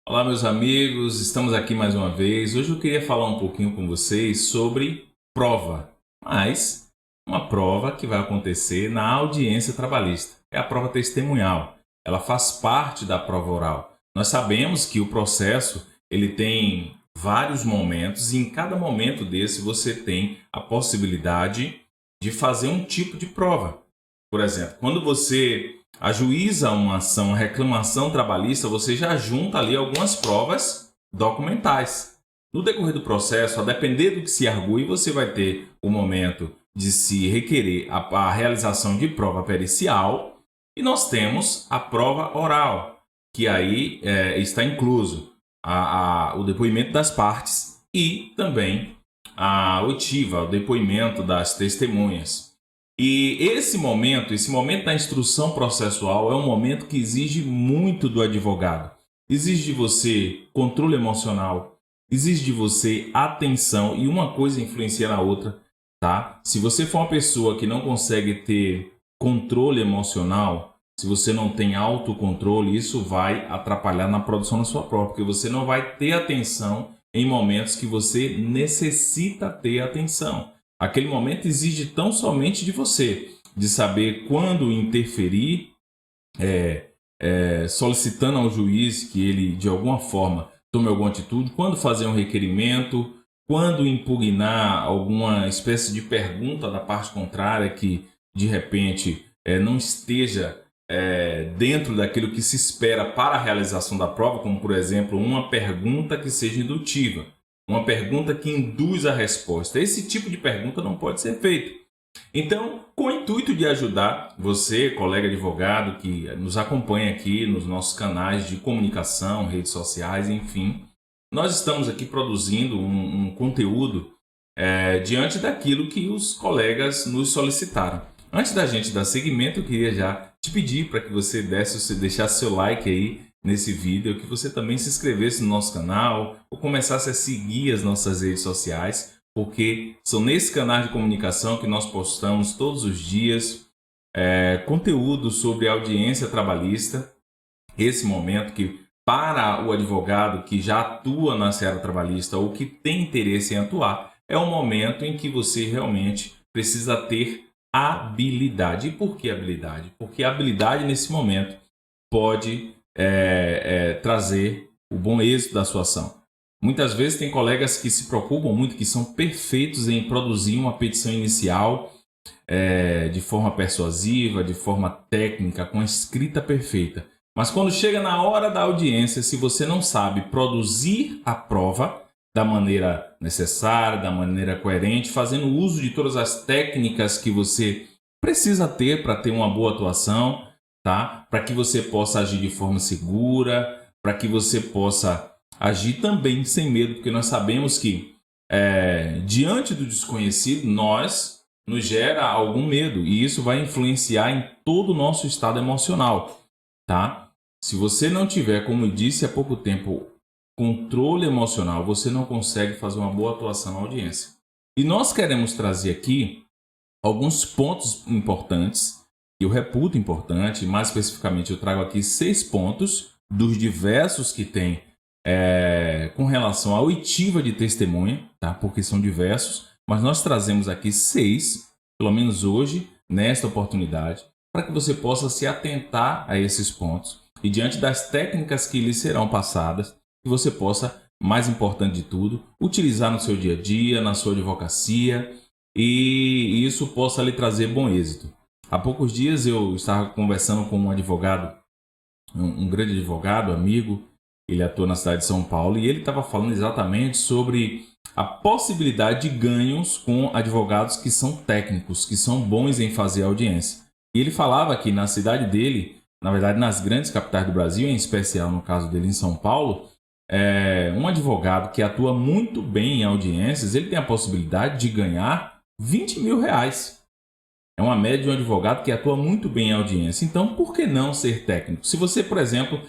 Olá, meus amigos, estamos aqui mais uma vez. Hoje eu queria falar um pouquinho com vocês sobre prova, mas uma prova que vai acontecer na audiência trabalhista. É a prova testemunhal. Ela faz parte da prova oral. Nós sabemos que o processo ele tem vários momentos e em cada momento desse você tem a possibilidade de fazer um tipo de prova. Por exemplo, quando você ajuiza uma ação, uma reclamação trabalhista, você já junta ali algumas provas documentais. No decorrer do processo, a depender do que se argue, você vai ter o momento de se requerer a realização de prova pericial e nós temos a prova oral, que aí está incluso o depoimento das partes e também a oitiva, o depoimento das testemunhas. E esse momento da instrução processual é um momento que exige muito do advogado. Exige de você controle emocional, exige de você atenção e uma coisa influencia na outra, tá? Se você for uma pessoa que não consegue ter controle emocional, se você não tem autocontrole, isso vai atrapalhar na produção da sua prova, porque você não vai ter atenção em momentos que você necessita ter atenção. Aquele momento exige tão somente de você, de saber quando interferir, solicitando ao juiz que ele, de alguma forma, tome alguma atitude, quando fazer um requerimento, quando impugnar alguma espécie de pergunta da parte contrária que, de repente, não esteja dentro daquilo que se espera para a realização da prova, como, por exemplo, uma pergunta que seja indutiva. Uma pergunta que induz a resposta. Esse tipo de pergunta não pode ser feita. Então, com o intuito de ajudar você, colega advogado, que nos acompanha aqui nos nossos canais de comunicação, redes sociais, enfim, nós estamos aqui produzindo um conteúdo diante daquilo que os colegas nos solicitaram. Antes da gente dar seguimento, eu queria já te pedir para que você deixasse seu like aí nesse vídeo, que você também se inscrevesse no nosso canal ou começasse a seguir as nossas redes sociais, porque são nesse canal de comunicação que nós postamos todos os dias conteúdo sobre audiência trabalhista, esse momento que para o advogado que já atua na seara trabalhista ou que tem interesse em atuar, é um momento em que você realmente precisa ter habilidade. E por que habilidade? Porque a habilidade nesse momento pode trazer o bom êxito da sua ação. Muitas vezes tem colegas que se preocupam muito, que são perfeitos em produzir uma petição inicial de forma persuasiva, de forma técnica, com a escrita perfeita. Mas quando chega na hora da audiência, se você não sabe produzir a prova da maneira necessária, da maneira coerente, fazendo uso de todas as técnicas que você precisa ter para ter uma boa atuação, tá? Para que você possa agir de forma segura, para que você possa agir também sem medo, porque nós sabemos que diante do desconhecido, nos gera algum medo e isso vai influenciar em todo o nosso estado emocional, tá? Se você não tiver, como eu disse há pouco tempo, controle emocional, você não consegue fazer uma boa atuação na audiência. E nós queremos trazer aqui alguns pontos importantes que eu reputo importante, mais especificamente eu trago aqui 6 pontos dos diversos que tem com relação à oitiva de testemunha, tá? Porque são diversos, mas nós trazemos aqui 6, pelo menos hoje, nesta oportunidade, para que você possa se atentar a esses pontos e diante das técnicas que lhe serão passadas, que você possa, mais importante de tudo, utilizar no seu dia a dia, na sua advocacia e isso possa lhe trazer bom êxito. Há poucos dias eu estava conversando com um advogado, um grande advogado, amigo, ele atua na cidade de São Paulo e ele estava falando exatamente sobre a possibilidade de ganhos com advogados que são técnicos, que são bons em fazer audiência. E ele falava que na cidade dele, na verdade nas grandes capitais do Brasil, em especial no caso dele em São Paulo, um advogado que atua muito bem em audiências, ele tem a possibilidade de ganhar R$20 mil. É uma média de um advogado que atua muito bem em audiência. Então, por que não ser técnico? Se você, por exemplo,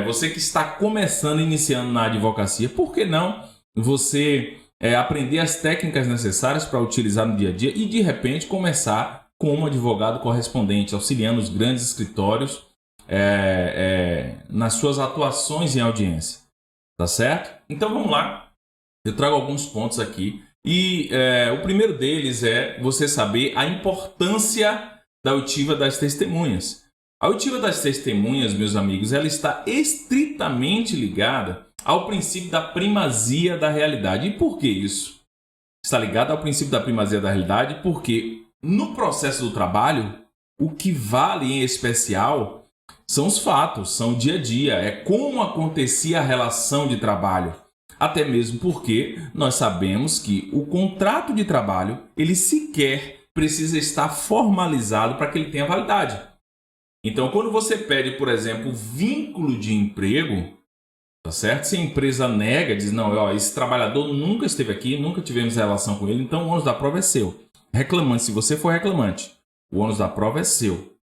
você que está começando, iniciando na advocacia, por que não você aprender as técnicas necessárias para utilizar no dia a dia e, de repente, começar como advogado correspondente, auxiliando os grandes escritórios nas suas atuações em audiência? Tá certo? Então vamos lá. Eu trago alguns pontos aqui. E o primeiro deles é você saber a importância da oitiva das testemunhas. A oitiva das testemunhas, meus amigos, ela está estritamente ligada ao princípio da primazia da realidade. E por que isso? Está ligada ao princípio da primazia da realidade porque no processo do trabalho, o que vale em especial são os fatos, são o dia a dia, é como acontecia a relação de trabalho. Até mesmo porque nós sabemos que o contrato de trabalho, ele sequer precisa estar formalizado para que ele tenha validade. Então, quando você pede, por exemplo, vínculo de emprego, tá certo? Se a empresa nega, diz, não, ó, esse trabalhador nunca esteve aqui, nunca tivemos relação com ele, então o ônus da prova é seu. Reclamante, se você for reclamante, o ônus da prova é seu.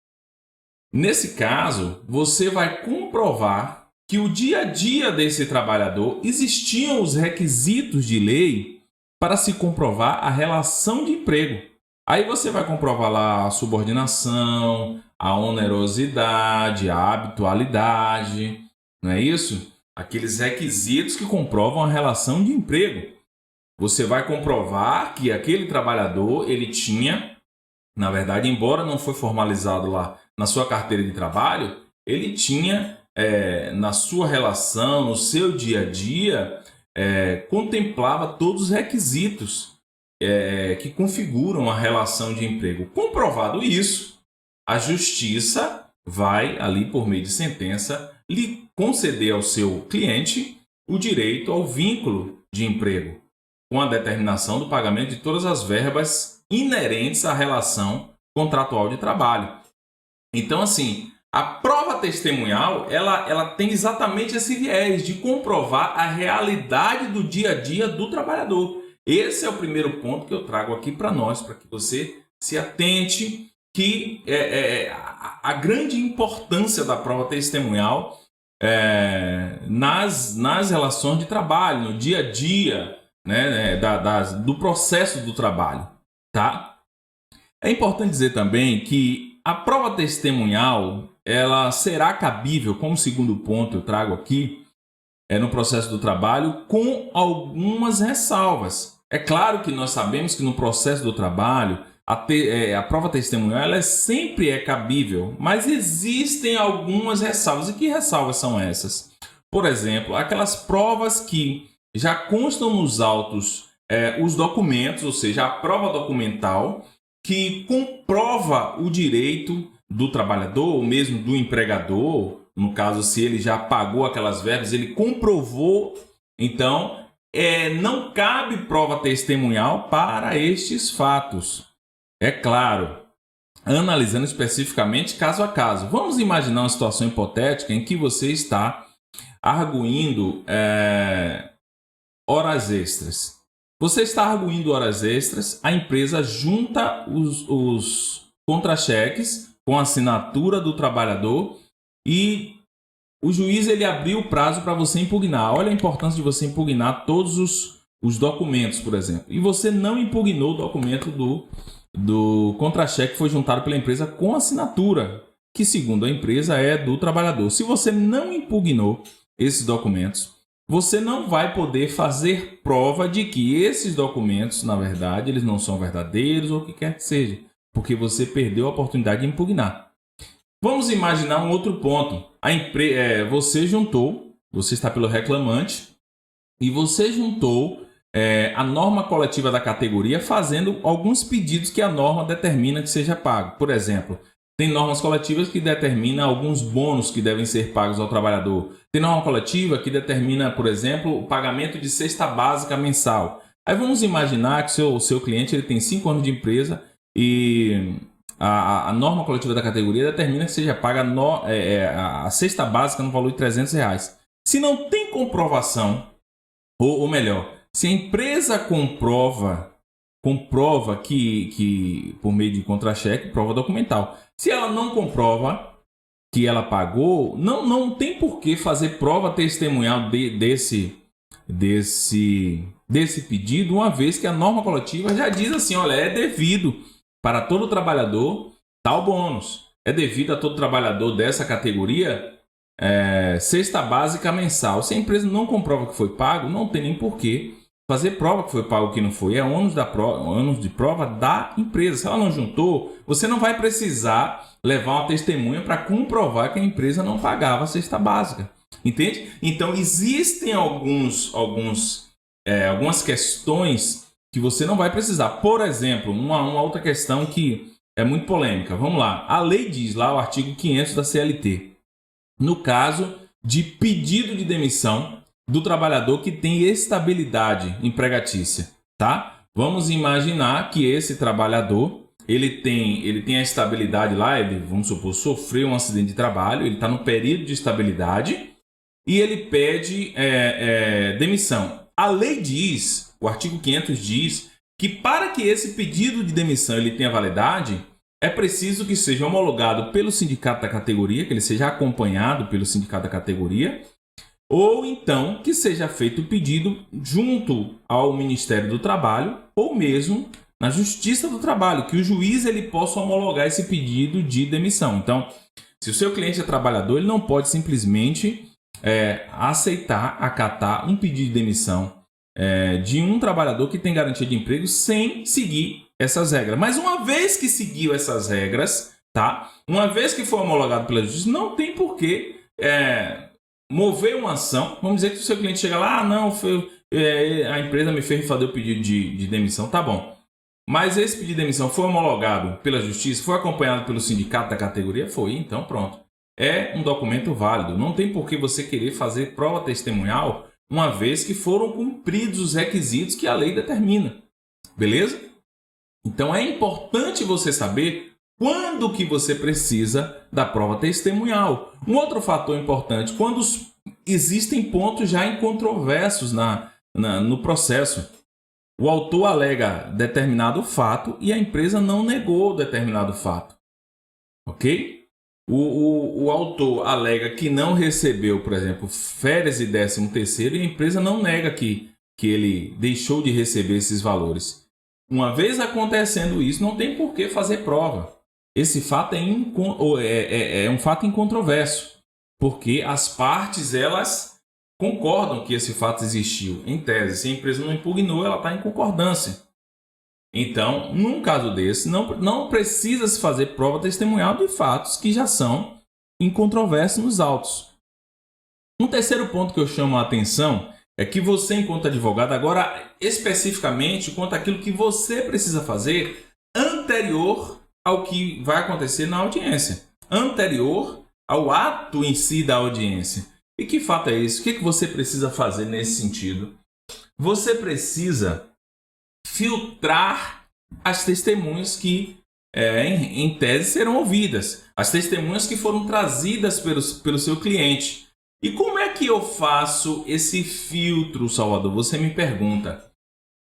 Nesse caso, você vai comprovar que o dia a dia desse trabalhador existiam os requisitos de lei para se comprovar a relação de emprego. Aí você vai comprovar lá a subordinação, a onerosidade, a habitualidade, não é isso? Aqueles requisitos que comprovam a relação de emprego. Você vai comprovar que aquele trabalhador, ele tinha, na verdade, embora não foi formalizado lá na sua carteira de trabalho, ele tinha, na sua relação, no seu dia a dia, contemplava todos os requisitos que configuram a relação de emprego. Comprovado isso, a justiça vai, ali por meio de sentença, lhe conceder ao seu cliente o direito ao vínculo de emprego, com a determinação do pagamento de todas as verbas inerentes à relação contratual de trabalho. Então, assim, a prova testemunhal, ela tem exatamente esse viés de comprovar a realidade do dia a dia do trabalhador. Esse é o primeiro ponto que eu trago aqui para nós, para que você se atente, que a grande importância da prova testemunhal nas relações de trabalho, no dia a dia, né, do processo do trabalho. Tá? É importante dizer também que a prova testemunhal ela será cabível, como segundo ponto eu trago aqui, no processo do trabalho, com algumas ressalvas. É claro que nós sabemos que no processo do trabalho, a prova testemunhal ela sempre é cabível, mas existem algumas ressalvas. E que ressalvas são essas? Por exemplo, aquelas provas que já constam nos autos os documentos, ou seja, a prova documental, que comprova o direito do trabalhador, ou mesmo do empregador, no caso, se ele já pagou aquelas verbas, ele comprovou, então não cabe prova testemunhal para estes fatos. É claro, analisando especificamente caso a caso. Vamos imaginar uma situação hipotética em que você está arguindo horas extras. Você está arguindo horas extras, a empresa junta os contra-cheques com a assinatura do trabalhador e o juiz ele abriu o prazo para você impugnar. Olha a importância de você impugnar todos os documentos, por exemplo. E você não impugnou o documento do contra-cheque que foi juntado pela empresa com assinatura, que segundo a empresa é do trabalhador. Se você não impugnou esses documentos, você não vai poder fazer prova de que esses documentos, na verdade, eles não são verdadeiros ou o que quer que seja, porque você perdeu a oportunidade de impugnar. Vamos imaginar um outro ponto. Você está pelo reclamante e você juntou a norma coletiva da categoria fazendo alguns pedidos que a norma determina que seja pago. Por exemplo, tem normas coletivas que determinam alguns bônus que devem ser pagos ao trabalhador. Tem norma coletiva que determina, por exemplo, o pagamento de cesta básica mensal. Aí vamos imaginar que o seu cliente ele tem 5 anos de empresa e a norma coletiva da categoria determina que seja paga a cesta básica no valor de R$300. Se não tem comprovação, ou melhor, se a empresa comprova que por meio de contra-cheque, prova documental. Se ela não comprova que ela pagou, não tem por que fazer prova testemunhal desse pedido, uma vez que a norma coletiva já diz assim, olha, é devido para todo trabalhador tal bônus. É devido a todo trabalhador dessa categoria cesta básica mensal. Se a empresa não comprova que foi pago, não tem nem porquê fazer prova que foi pago ou que não foi. É ônus de prova da empresa. Se ela não juntou, você não vai precisar levar uma testemunha para comprovar que a empresa não pagava a cesta básica. Entende? Então, existem algumas questões que você não vai precisar. Por exemplo, uma outra questão que é muito polêmica. Vamos lá. A lei diz lá, o artigo 500 da CLT, no caso de pedido de demissão do trabalhador que tem estabilidade empregatícia, tá? Vamos imaginar que esse trabalhador, ele tem a estabilidade lá, ele, vamos supor, sofreu um acidente de trabalho, ele está no período de estabilidade e ele pede demissão. A lei diz, o artigo 500 diz, que para que esse pedido de demissão ele tenha validade, é preciso que seja homologado pelo sindicato da categoria, que ele seja acompanhado pelo sindicato da categoria, ou então que seja feito o pedido junto ao Ministério do Trabalho ou mesmo na Justiça do Trabalho, que o juiz ele possa homologar esse pedido de demissão. Então, se o seu cliente é trabalhador, ele não pode simplesmente acatar um pedido de demissão de um trabalhador que tem garantia de emprego sem seguir essas regras. Mas uma vez que seguiu essas regras, tá? Uma vez que foi homologado pela Justiça, não tem porquê mover uma ação. Vamos dizer que o seu cliente chega lá, a empresa me fez fazer o pedido de demissão, tá bom. Mas esse pedido de demissão foi homologado pela Justiça, foi acompanhado pelo sindicato da categoria? Foi, então pronto. É um documento válido. Não tem por que você querer fazer prova testemunhal uma vez que foram cumpridos os requisitos que a lei determina. Beleza? Então é importante você saber quando que você precisa da prova testemunhal. Um outro fator importante, quando existem pontos já incontroversos no processo. O autor alega determinado fato e a empresa não negou determinado fato. Ok? O autor alega que não recebeu, por exemplo, férias e 13º e a empresa não nega que ele deixou de receber esses valores. Uma vez acontecendo isso, não tem por que fazer prova. Esse fato é um fato incontroverso, porque as partes elas concordam que esse fato existiu. Em tese, se a empresa não impugnou, ela está em concordância. Então, num caso desse, não precisa se fazer prova testemunhal de fatos que já são incontroversos nos autos. Um terceiro ponto que eu chamo a atenção é que você, enquanto advogado, agora especificamente quanto àquilo que você precisa fazer anterior ao que vai acontecer na audiência, anterior ao ato em si da audiência. E que fato é esse? O que você precisa fazer nesse sentido? Você precisa filtrar as testemunhas que, em tese, serão ouvidas. As testemunhas que foram trazidas pelo seu cliente. E como é que eu faço esse filtro, Salvador? Você me pergunta.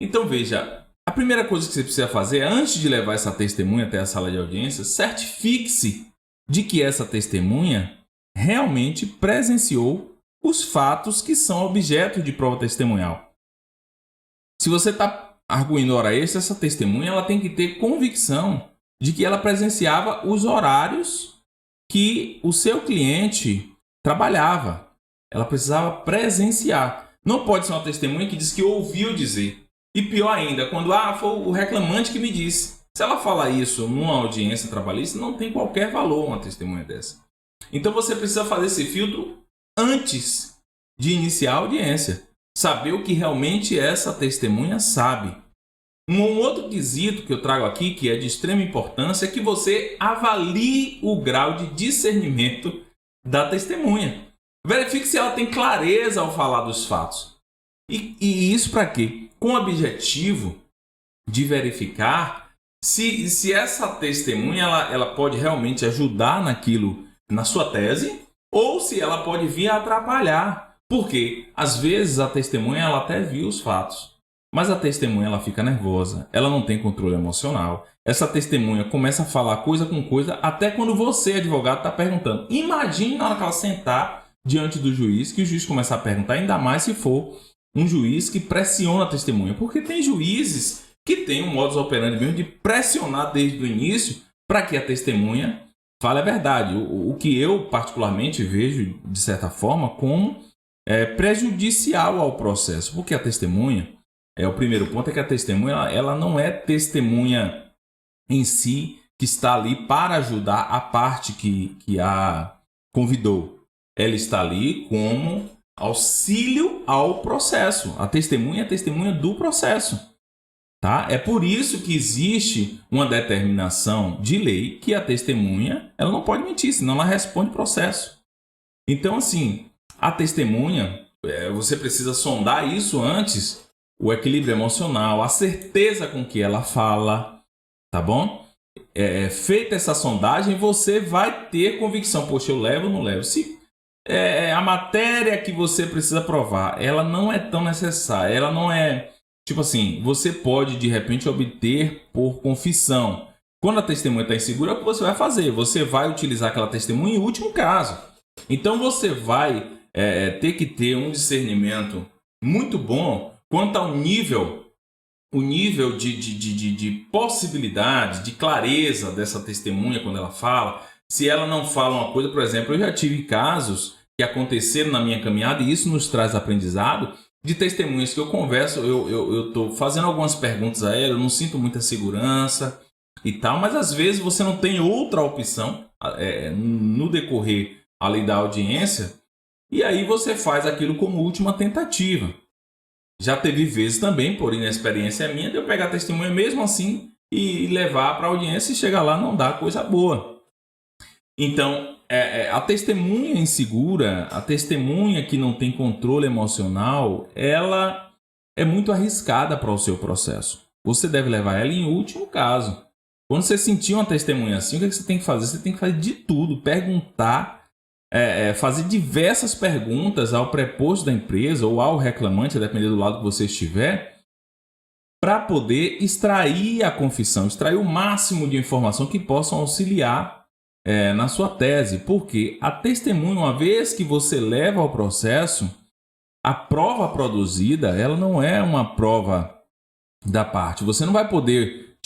Então, veja, a primeira coisa que você precisa fazer, antes de levar essa testemunha até a sala de audiência, certifique-se de que essa testemunha realmente presenciou os fatos que são objeto de prova testemunhal. Se você está arguindo hora extra, essa testemunha ela tem que ter convicção de que ela presenciava os horários que o seu cliente trabalhava. Ela precisava presenciar. Não pode ser uma testemunha que diz que ouviu dizer. E pior ainda, quando foi o reclamante que me disse. Se ela falar isso numa audiência trabalhista, não tem qualquer valor uma testemunha dessa. Então você precisa fazer esse filtro antes de iniciar a audiência. Saber o que realmente essa testemunha sabe. Um outro quesito que eu trago aqui, que é de extrema importância, é que você avalie o grau de discernimento da testemunha. Verifique se ela tem clareza ao falar dos fatos. E isso para quê? Com o objetivo de verificar se essa testemunha ela pode realmente ajudar na sua tese, ou se ela pode vir a atrapalhar. Porque, às vezes, a testemunha ela até viu os fatos, mas a testemunha ela fica nervosa, ela não tem controle emocional. Essa testemunha começa a falar coisa com coisa, até quando você, advogado, está perguntando. Imagine na hora que ela sentar diante do juiz, que o juiz começar a perguntar, ainda mais se for um juiz que pressiona a testemunha. Porque tem juízes que têm um modus operandi mesmo de pressionar desde o início para que a testemunha fala a verdade. O que eu particularmente vejo, de certa forma, como prejudicial ao processo. Porque a testemunha, o primeiro ponto é que a testemunha ela não é testemunha em si que está ali para ajudar a parte que a convidou. Ela está ali como auxílio ao processo. A testemunha é a testemunha do processo. Tá? É por isso que existe uma determinação de lei que a testemunha ela não pode mentir, senão ela responde processo. Então, assim, a testemunha, você precisa sondar isso antes, o equilíbrio emocional, a certeza com que ela fala, tá bom? Feita essa sondagem, você vai ter convicção. Poxa, eu levo ou não levo? Se a matéria que você precisa provar, ela não é tão necessária, ela não é... Tipo assim, você pode de repente obter por confissão. Quando a testemunha está insegura, o que você vai fazer? Você vai utilizar aquela testemunha em último caso. Então você vai ter que ter um discernimento muito bom quanto ao nível de possibilidade, de clareza dessa testemunha quando ela fala. Se ela não fala uma coisa, por exemplo, eu já tive casos que aconteceram na minha caminhada e isso nos traz aprendizado, de testemunhas que eu converso, eu estou fazendo algumas perguntas a ela, eu não sinto muita segurança e tal, mas às vezes você não tem outra opção no decorrer ali da audiência, e aí você faz aquilo como última tentativa. Já teve vezes também, por inexperiência minha, de eu pegar a testemunha mesmo assim e levar para a audiência e chegar lá não dar coisa boa. Então, a testemunha insegura, a testemunha que não tem controle emocional, ela é muito arriscada para o seu processo. Você deve levar ela em último caso. Quando você sentir uma testemunha assim, o que você tem que fazer? Você tem que fazer de tudo, perguntar, fazer diversas perguntas ao preposto da empresa ou ao reclamante, a depender do lado que você estiver, para poder extrair a confissão, extrair o máximo de informação que possam auxiliar na sua tese, porque a testemunha, uma vez que você leva ao processo, a prova produzida, ela não é uma prova da parte. Você não vai poder,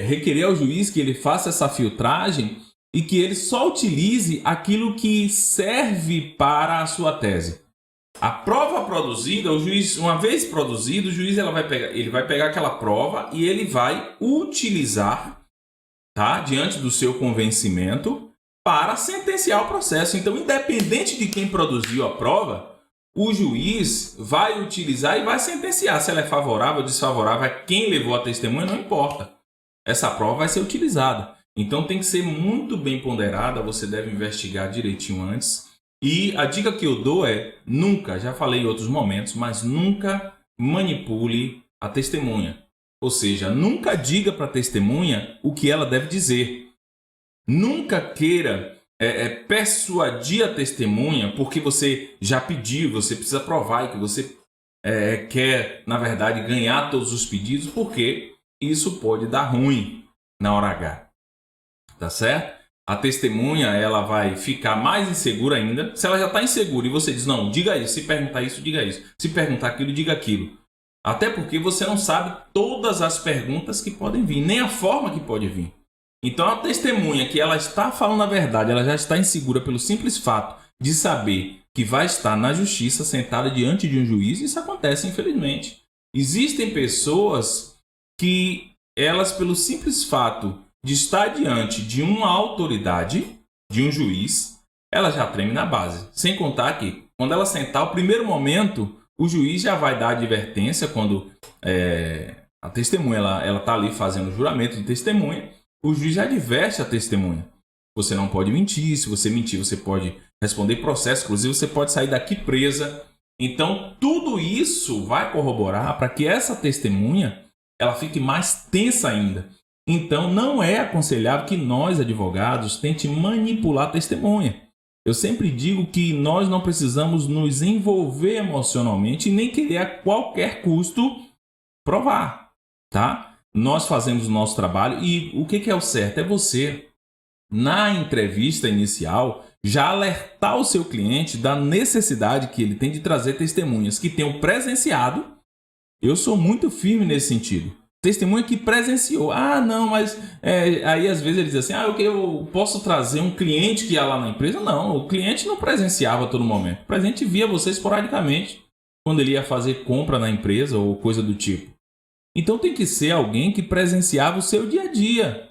requerer ao juiz que ele faça essa filtragem e que ele só utilize aquilo que serve para a sua tese. A prova produzida, o juiz, uma vez produzido, o juiz ele vai pegar aquela prova e ele vai utilizar, tá, diante do seu convencimento para sentenciar o processo. Então, independente de quem produziu a prova, o juiz vai utilizar e vai sentenciar. Se ela é favorável ou desfavorável a quem levou a testemunha, não importa. Essa prova vai ser utilizada. Então, tem que ser muito bem ponderada, você deve investigar direitinho antes. E a dica que eu dou é, nunca, já falei em outros momentos, mas nunca manipule a testemunha. Ou seja, nunca diga para a testemunha o que ela deve dizer. Nunca queira persuadir a testemunha porque você já pediu, você precisa provar e que você quer, na verdade, ganhar todos os pedidos, porque isso pode dar ruim na hora H. Tá certo? A testemunha ela vai ficar mais insegura ainda. Se ela já está insegura e você diz, não, diga isso, se perguntar isso, diga isso. Se perguntar aquilo, diga aquilo. Até porque você não sabe todas as perguntas que podem vir, nem a forma que pode vir. Então, a testemunha que ela está falando a verdade, ela já está insegura pelo simples fato de saber que vai estar na justiça, sentada diante de um juiz. Isso acontece, infelizmente. Existem pessoas que elas, pelo simples fato de estar diante de uma autoridade, de um juiz, ela já treme na base. Sem contar que, quando ela sentar, o primeiro momento, o juiz já vai dar advertência quando a testemunha ela está ali fazendo o juramento de testemunha. O juiz já adverte a testemunha. Você não pode mentir. Se você mentir, você pode responder processo. Inclusive, você pode sair daqui presa. Então, tudo isso vai corroborar para que essa testemunha ela fique mais tensa ainda. Então, não é aconselhável que nós, advogados, tente manipular a testemunha. Eu sempre digo que nós não precisamos nos envolver emocionalmente e nem querer a qualquer custo provar, tá? Nós fazemos o nosso trabalho e o que é o certo? É você, na entrevista inicial, já alertar o seu cliente da necessidade que ele tem de trazer testemunhas que tenham presenciado. Eu sou muito firme nesse sentido. Testemunha que presenciou. Ah, não, mas aí às vezes ele diz assim, eu posso trazer um cliente que ia lá na empresa? Não, o cliente não presenciava a todo momento. O cliente via você esporadicamente quando ele ia fazer compra na empresa ou coisa do tipo. Então tem que ser alguém que presenciava o seu dia a dia.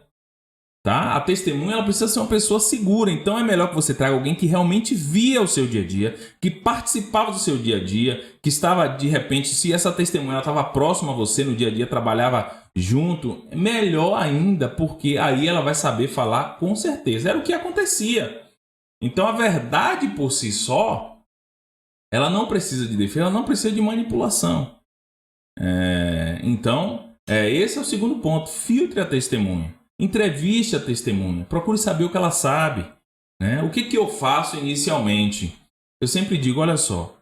Tá? A testemunha ela precisa ser uma pessoa segura, então é melhor que você traga alguém que realmente via o seu dia a dia, que participava do seu dia a dia, que estava de repente, se essa testemunha estava próxima a você no dia a dia, trabalhava junto, melhor ainda, porque aí ela vai saber falar com certeza. Era o que acontecia. Então a verdade por si só, ela não precisa de defesa, ela não precisa de manipulação. Então, esse é o segundo ponto. Filtre a testemunha. Entreviste a testemunha. Procure saber o que ela sabe. Né? O que eu faço inicialmente? Eu sempre digo, olha só,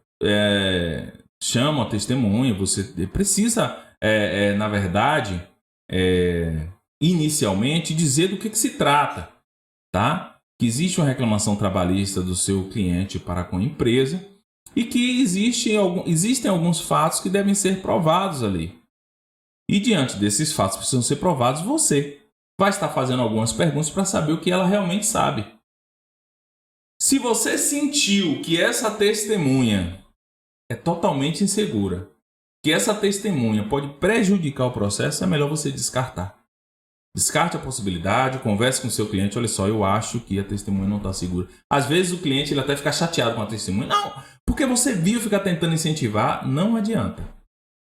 chama a testemunha, você precisa, na verdade, inicialmente dizer do que se trata. Tá? Que existe uma reclamação trabalhista do seu cliente para com a empresa e que existem alguns fatos que devem ser provados ali. E diante desses fatos que precisam ser provados, você vai estar fazendo algumas perguntas para saber o que ela realmente sabe. Se você sentiu que essa testemunha é totalmente insegura, que essa testemunha pode prejudicar o processo, é melhor você descartar. Descarte a possibilidade, converse com o seu cliente, olha só, eu acho que a testemunha não está segura. Às vezes o cliente ele até fica chateado com a testemunha. Não, porque você viu ficar tentando incentivar, não adianta.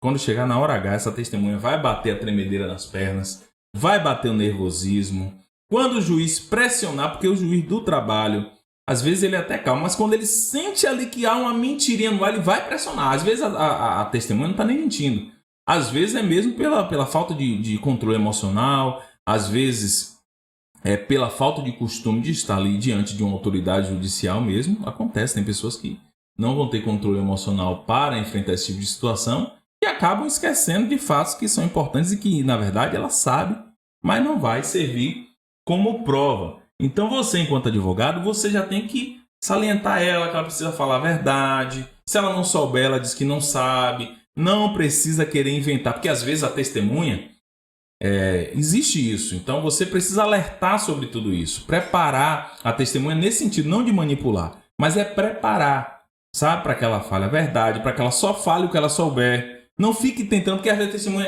Quando chegar na hora H, essa testemunha vai bater a tremedeira nas pernas, vai bater o nervosismo. Quando o juiz pressionar, porque o juiz do trabalho, às vezes ele até calma, mas quando ele sente ali que há uma mentirinha no ar, ele vai pressionar. Às vezes a testemunha não está nem mentindo. Às vezes é mesmo pela falta de controle emocional, às vezes é pela falta de costume de estar ali diante de uma autoridade judicial mesmo. Acontece, tem pessoas que não vão ter controle emocional para enfrentar esse tipo de situação e acabam esquecendo de fatos que são importantes e que, na verdade, ela sabe, mas não vai servir como prova. Então você, enquanto advogado, você já tem que salientar ela que ela precisa falar a verdade. Se ela não souber, ela diz que não sabe. Não precisa querer inventar, porque às vezes a testemunha, existe isso. Então você precisa alertar sobre tudo isso. Preparar a testemunha nesse sentido, não de manipular, mas é preparar, sabe? Para que ela fale a verdade, para que ela só fale o que ela souber. Não fique tentando, porque às vezes a testemunha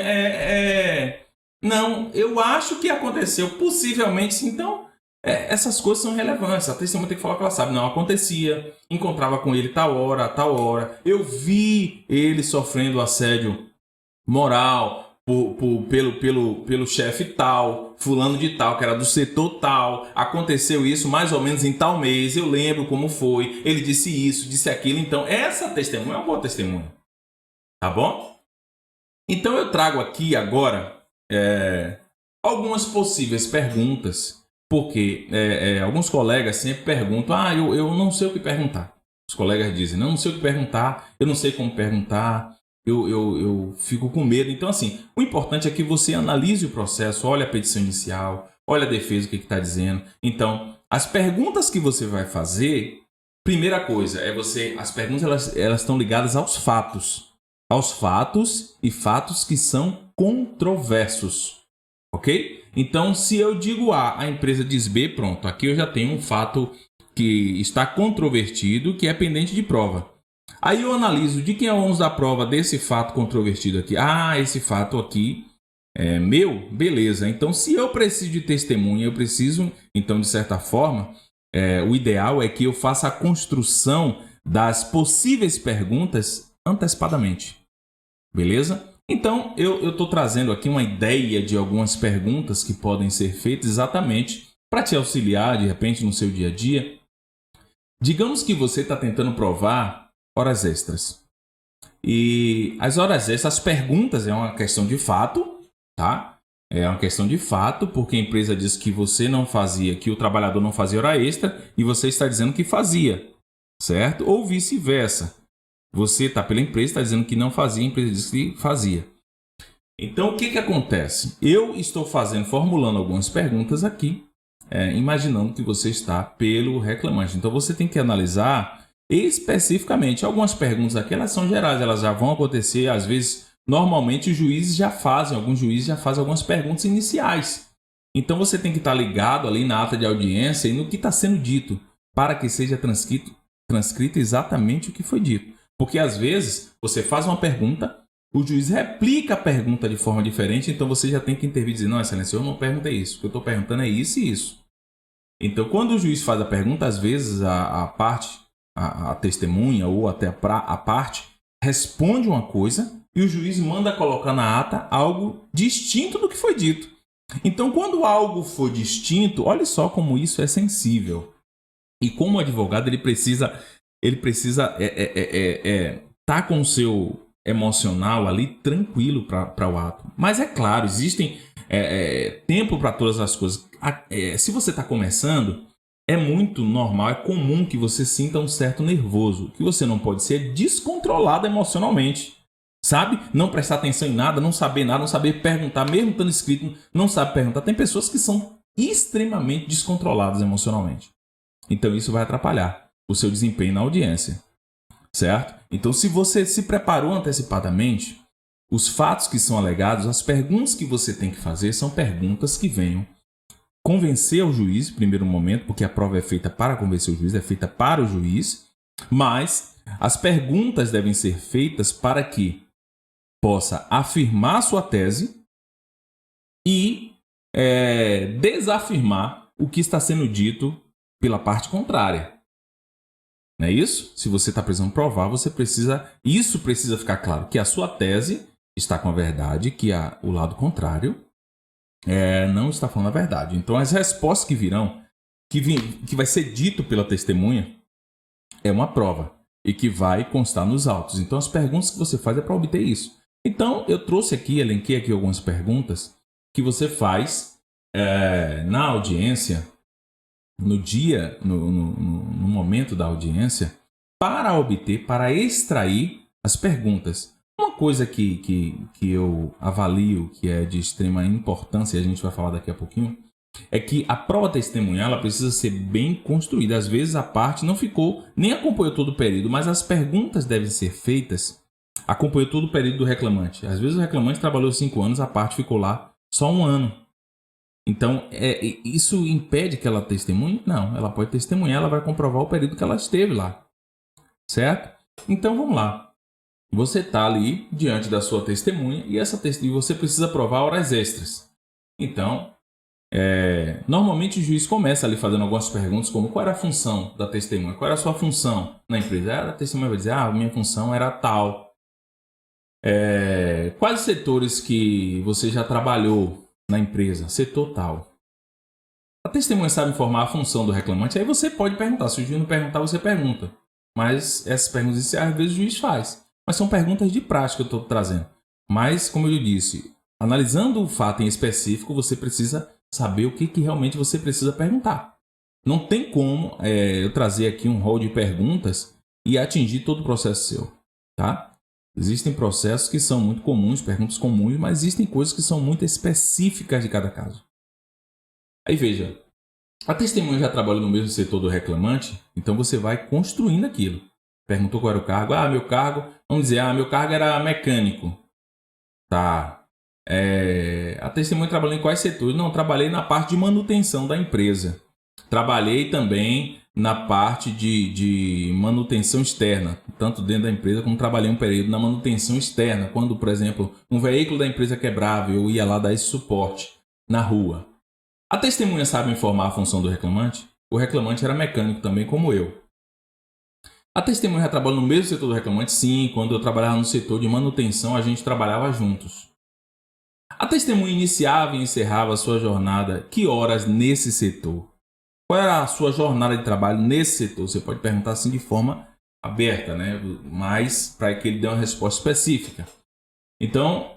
não, eu acho que aconteceu, possivelmente sim. Então, essas coisas são relevantes. A testemunha tem que falar o que ela sabe. Não, acontecia, encontrava com ele tal hora. Eu vi ele sofrendo assédio moral pelo chefe tal, fulano de tal, que era do setor tal. Aconteceu isso mais ou menos em tal mês. Eu lembro como foi. Ele disse isso, disse aquilo. Então, essa testemunha é uma boa testemunha. Tá bom? Então, eu trago aqui agora algumas possíveis perguntas, porque alguns colegas sempre perguntam, eu não sei o que perguntar. Os colegas dizem, não sei o que perguntar, eu não sei como perguntar, eu fico com medo. Então, assim, o importante é que você analise o processo, olhe a petição inicial, olhe a defesa, o que está dizendo. Então, as perguntas que você vai fazer, primeira coisa, as perguntas elas estão ligadas aos fatos. Aos fatos e fatos que são controversos, ok? Então, se eu digo A empresa diz B, pronto, aqui eu já tenho um fato que está controvertido, que é pendente de prova. Aí eu analiso de quem é o ônus da prova desse fato controvertido aqui. Esse fato aqui é meu, beleza. Então, se eu preciso de testemunha, eu preciso, então, de certa forma, o ideal é que eu faça a construção das possíveis perguntas antecipadamente. Beleza? Então, eu estou trazendo aqui uma ideia de algumas perguntas que podem ser feitas exatamente para te auxiliar, de repente, no seu dia a dia. Digamos que você está tentando provar horas extras. E as horas extras, as perguntas, é uma questão de fato, tá? É uma questão de fato, porque a empresa diz que você não fazia, que o trabalhador não fazia hora extra e você está dizendo que fazia, certo? Ou vice-versa. Você está pela empresa, está dizendo que não fazia, a empresa diz que fazia. Então, o que acontece? Eu estou formulando algumas perguntas aqui, imaginando que você está pelo reclamante. Então, você tem que analisar especificamente. Algumas perguntas aqui, elas são gerais, elas já vão acontecer. Às vezes, normalmente os juízes já fazem, alguns juízes já fazem algumas perguntas iniciais. Então você tem que estar ligado ali na ata de audiência e no que está sendo dito, para que seja transcrito exatamente o que foi dito. Porque às vezes você faz uma pergunta, o juiz replica a pergunta de forma diferente, então você já tem que intervir e dizer, não, excelência, eu não perguntei isso, o que eu estou perguntando é isso e isso. Então, quando o juiz faz a pergunta, às vezes a testemunha ou até a parte responde uma coisa e o juiz manda colocar na ata algo distinto do que foi dito. Então, quando algo for distinto, olha só como isso é sensível. E como advogado, ele precisa tá com o seu emocional ali tranquilo para o ato. Mas é claro, existem tempo para todas as coisas. Se você está começando, é muito normal, é comum que você sinta um certo nervoso. O que você não pode ser é descontrolado emocionalmente. Sabe? Não prestar atenção em nada, não saber perguntar, mesmo estando escrito, não sabe perguntar. Tem pessoas que são extremamente descontroladas emocionalmente. Então isso vai atrapalhar o seu desempenho na audiência, certo? Então se você se preparou antecipadamente, os fatos que são alegados, as perguntas que você tem que fazer são perguntas que venham convencer o juiz, em primeiro momento, porque a prova é feita para convencer o juiz, é feita para o juiz, mas as perguntas devem ser feitas para que possa afirmar sua tese e desafirmar o que está sendo dito pela parte contrária. Não é isso? Se você está precisando provar, isso precisa ficar claro, que a sua tese está com a verdade, que o lado contrário não está falando a verdade. Então, as respostas que virão, que vai ser dito pela testemunha, é uma prova e que vai constar nos autos. Então, as perguntas que você faz é para obter isso. Então, eu elenquei aqui algumas perguntas que você faz na audiência, no momento da audiência, para extrair as perguntas. Uma coisa que eu avalio que é de extrema importância, e a gente vai falar daqui a pouquinho, é que a prova testemunhal ela precisa ser bem construída. Às vezes a parte não ficou, nem acompanhou todo o período, mas as perguntas devem ser feitas, acompanhou todo o período do reclamante. Às vezes o reclamante trabalhou 5 anos, a parte ficou lá só 1 ano. Então, isso impede que ela testemunhe? Não, ela pode testemunhar, ela vai comprovar o período que ela esteve lá. Certo? Então, vamos lá. Você está ali diante da sua testemunha e você precisa provar horas extras. Então, normalmente o juiz começa ali fazendo algumas perguntas como qual era a função da testemunha, qual era a sua função na empresa. A testemunha vai dizer, minha função era tal. Quais setores que você já trabalhou na empresa? Setor tal. A testemunha sabe informar a função do reclamante, aí você pode perguntar. Se o juiz não perguntar, você pergunta. Mas essas perguntas iniciais, às vezes o juiz faz. Mas são perguntas de prática que eu estou trazendo. Mas, como eu disse, analisando o fato em específico, você precisa saber o que realmente você precisa perguntar. Não tem como eu trazer aqui um rol de perguntas e atingir todo o processo seu. Tá? Existem processos que são muito comuns, perguntas comuns, mas existem coisas que são muito específicas de cada caso. Aí veja, a testemunha já trabalhou no mesmo setor do reclamante, então você vai construindo aquilo. Perguntou qual era o cargo. Meu cargo, vamos dizer, meu cargo era mecânico. Tá. A testemunha trabalhou em quais setores? Não, trabalhei na parte de manutenção da empresa. Trabalhei também na parte de manutenção externa, tanto dentro da empresa como trabalhei um período na manutenção externa, quando, por exemplo, um veículo da empresa quebrava, eu ia lá dar esse suporte na rua. A testemunha sabe informar a função do reclamante? O reclamante era mecânico também, como eu. A testemunha já trabalhou no mesmo setor do reclamante? Sim, quando eu trabalhava no setor de manutenção, a gente trabalhava juntos. A testemunha iniciava e encerrava a sua jornada que horas nesse setor? Qual era a sua jornada de trabalho nesse setor? Você pode perguntar assim de forma aberta, né? Mas para que ele dê uma resposta específica. Então,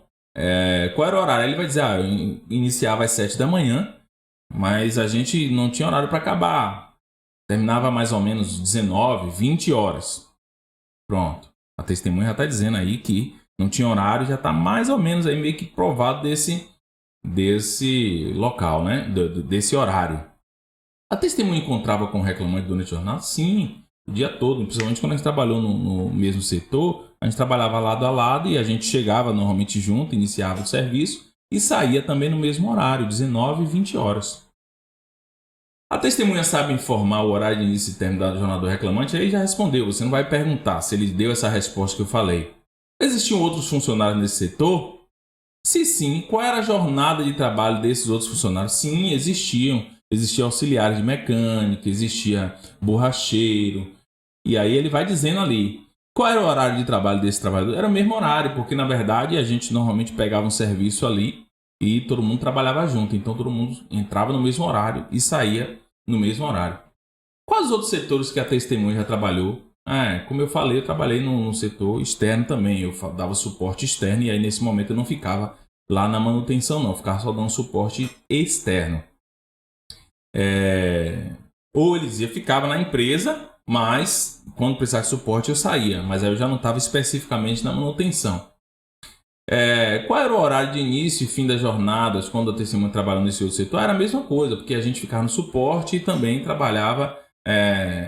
qual era o horário? Ele vai dizer, eu iniciava às 7 da manhã, mas a gente não tinha horário para acabar. Terminava mais ou menos 19, 20 horas. Pronto. A testemunha já está dizendo aí que não tinha horário, já está mais ou menos aí meio que provado desse local, né? Desse horário. A testemunha encontrava com o reclamante durante a jornada? Sim, o dia todo. Principalmente quando a gente trabalhou no mesmo setor, a gente trabalhava lado a lado e a gente chegava normalmente junto, iniciava o serviço e saía também no mesmo horário, 19 e 20 horas. A testemunha sabe informar o horário de início e término da jornada do reclamante? Aí já respondeu, você não vai perguntar se ele deu essa resposta que eu falei. Existiam outros funcionários nesse setor? Se sim, qual era a jornada de trabalho desses outros funcionários? Sim, existiam. Existiam auxiliares de mecânica, existia borracheiro. E aí ele vai dizendo ali, qual era o horário de trabalho desse trabalhador? Era o mesmo horário, porque na verdade a gente normalmente pegava um serviço ali e todo mundo trabalhava junto. Então todo mundo entrava no mesmo horário e saía no mesmo horário. Quais outros setores que a testemunha já trabalhou? Como eu falei, eu trabalhei no setor externo também. Eu dava suporte externo e aí nesse momento eu não ficava lá na manutenção, não. Eu ficava só dando suporte externo. Ou eles ficavam na empresa, mas quando precisasse de suporte eu saía. Mas aí eu já não estava especificamente na manutenção. Qual era o horário de início e fim das jornadas quando a testemunha trabalhava nesse outro setor? Era a mesma coisa, porque a gente ficava no suporte e também trabalhava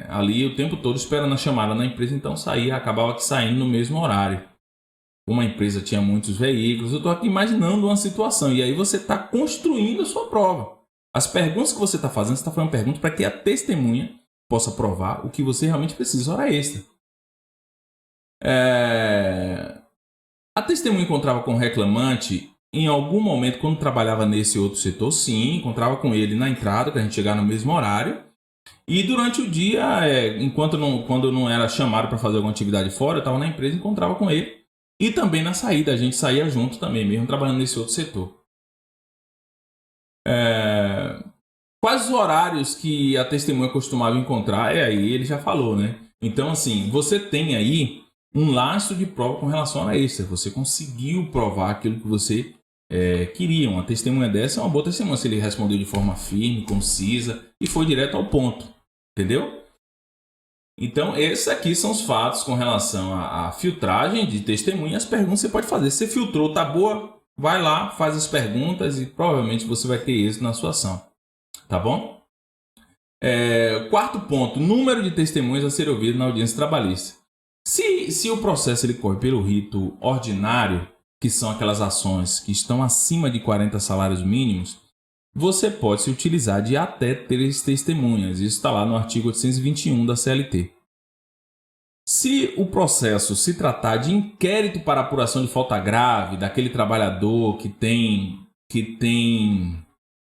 ali o tempo todo esperando a chamada na empresa, então acabava saindo no mesmo horário. Uma empresa tinha muitos veículos, eu estou aqui imaginando uma situação, e aí você está construindo a sua prova. As perguntas que você está fazendo, você está fazendo perguntas para que a testemunha possa provar o que você realmente precisa, hora extra. A testemunha encontrava com o reclamante em algum momento quando trabalhava nesse outro setor? Sim, encontrava com ele na entrada, que a gente chegava no mesmo horário. E durante o dia, quando eu não era chamado para fazer alguma atividade fora, eu estava na empresa e encontrava com ele. E também na saída, a gente saía junto também, mesmo trabalhando nesse outro setor. Quais os horários que a testemunha costumava encontrar? Aí ele já falou, né? Então, assim, você tem aí um lastro de prova com relação a isso. Você conseguiu provar aquilo que você queria. Uma testemunha dessa é uma boa testemunha, se ele respondeu de forma firme, concisa e foi direto ao ponto. Entendeu? Então, esses aqui são os fatos com relação à filtragem de testemunha. As perguntas você pode fazer. Se você filtrou, tá boa? Vai lá, faz as perguntas e provavelmente você vai ter êxito na sua ação. Tá bom? Quarto ponto, número de testemunhas a ser ouvido na audiência trabalhista. Se o processo ele corre pelo rito ordinário, que são aquelas ações que estão acima de 40 salários mínimos, você pode se utilizar de até 3 testemunhas. Isso está lá no artigo 821 da CLT. Se o processo se tratar de inquérito para apuração de falta grave, daquele trabalhador que tem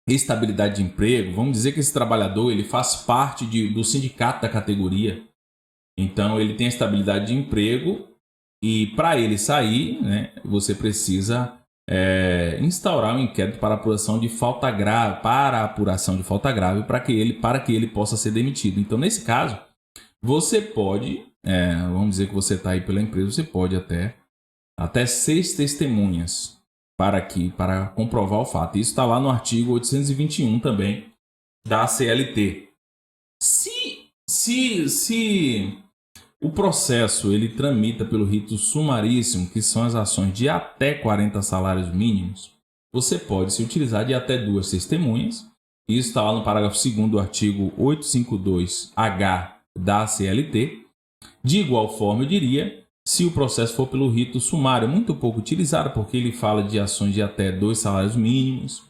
estabilidade de emprego, vamos dizer que esse trabalhador ele faz parte do sindicato da categoria, então ele tem estabilidade de emprego e para ele sair, né, você precisa instaurar um inquérito para apuração de falta grave, para que ele possa ser demitido. Então, nesse caso, você pode, vamos dizer que você está aí pela empresa, você pode até 6 testemunhas para comprovar o fato. Isso está lá no artigo 821 também da CLT. Se o processo ele tramita pelo rito sumaríssimo, que são as ações de até 40 salários mínimos, você pode se utilizar de até 2 testemunhas. Isso está lá no parágrafo 2º do artigo 852-H da CLT. De igual forma, eu diria, se o processo for pelo rito sumário, muito pouco utilizado, porque ele fala de ações de até 2 salários mínimos.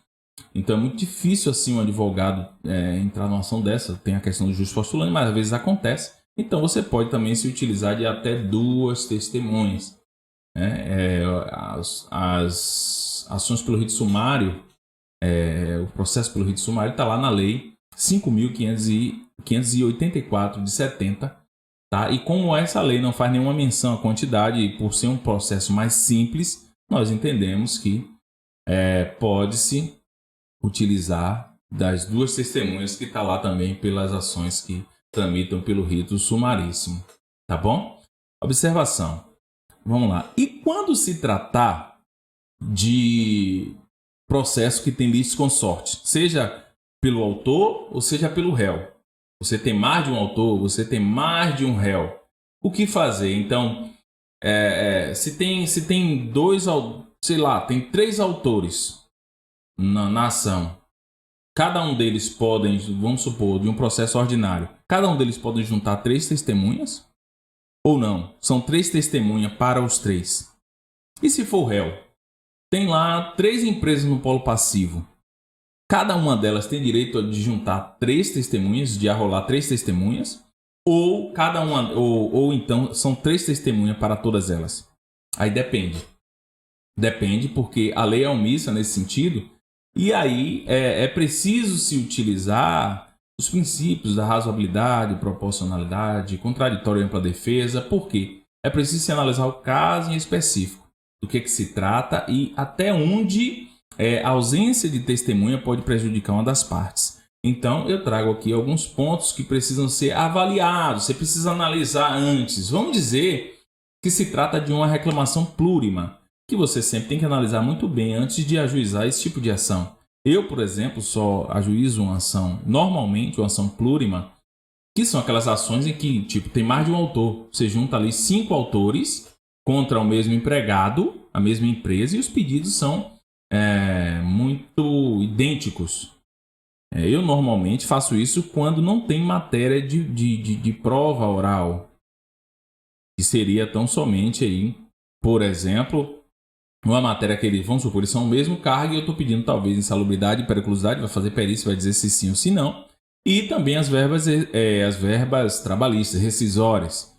Então é muito difícil assim um advogado entrar numa ação dessa. Tem a questão do justo postulante, mas às vezes acontece. Então você pode também se utilizar de até 2 testemunhas. As ações pelo rito sumário, o processo pelo rito sumário está lá na lei 5.584 de 70. Tá? E como essa lei não faz nenhuma menção à quantidade, por ser um processo mais simples, nós entendemos que pode-se utilizar das 2 testemunhas que está lá também pelas ações que tramitam pelo rito sumaríssimo. Tá bom? Observação. Vamos lá. E quando se tratar de processo que tem litis consorte, seja pelo autor ou seja pelo réu, você tem mais de um autor, você tem mais de um réu, o que fazer? Então, se tem 2, sei lá, tem 3 autores na ação, cada um deles podem, vamos supor, de um processo ordinário, cada um deles pode juntar 3 testemunhas? Ou não? São 3 testemunhas para os 3. E se for réu? Tem lá 3 empresas no polo passivo. Cada uma delas tem direito de juntar 3 testemunhas, de arrolar 3 testemunhas, ou cada uma, ou então são 3 testemunhas para todas elas. Aí depende. Depende, porque a lei é omissa nesse sentido, e aí é preciso se utilizar os princípios da razoabilidade, proporcionalidade, contraditório e ampla defesa. Por quê? É preciso se analisar o caso em específico, do que se trata e até onde a ausência de testemunha pode prejudicar uma das partes. Então, eu trago aqui alguns pontos que precisam ser avaliados, você precisa analisar antes. Vamos dizer que se trata de uma reclamação plurima, que você sempre tem que analisar muito bem antes de ajuizar esse tipo de ação. Eu, por exemplo, só ajuizo uma ação, normalmente uma ação plurima, que são aquelas ações em que tem mais de um autor. Você junta ali 5 autores contra o mesmo empregado, a mesma empresa, e os pedidos são muito idênticos. Eu normalmente faço isso quando não tem matéria de prova oral, que seria tão somente aí, por exemplo, uma matéria que eles, vamos supor, eles são o mesmo cargo e eu estou pedindo talvez insalubridade e periculosidade, vai fazer perícia, vai dizer se sim ou se não, e também as verbas trabalhistas, rescisórias,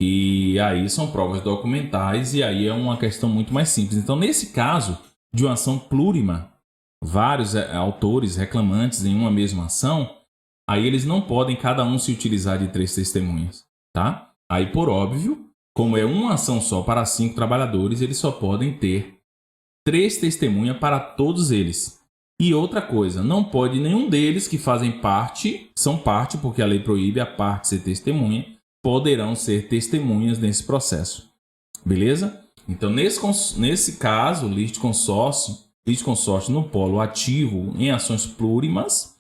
e aí são provas documentais e aí é uma questão muito mais simples. Então, nesse caso de uma ação plurima, vários autores reclamantes em uma mesma ação, aí eles não podem cada um se utilizar de 3 testemunhas, tá? Aí, por óbvio, como é uma ação só para 5 trabalhadores, eles só podem ter 3 testemunhas para todos eles. E outra coisa, não pode nenhum deles que fazem parte, são parte porque a lei proíbe a parte ser testemunha, poderão ser testemunhas nesse processo. Beleza? Então, nesse caso, litisconsórcio no polo ativo em ações plurimas,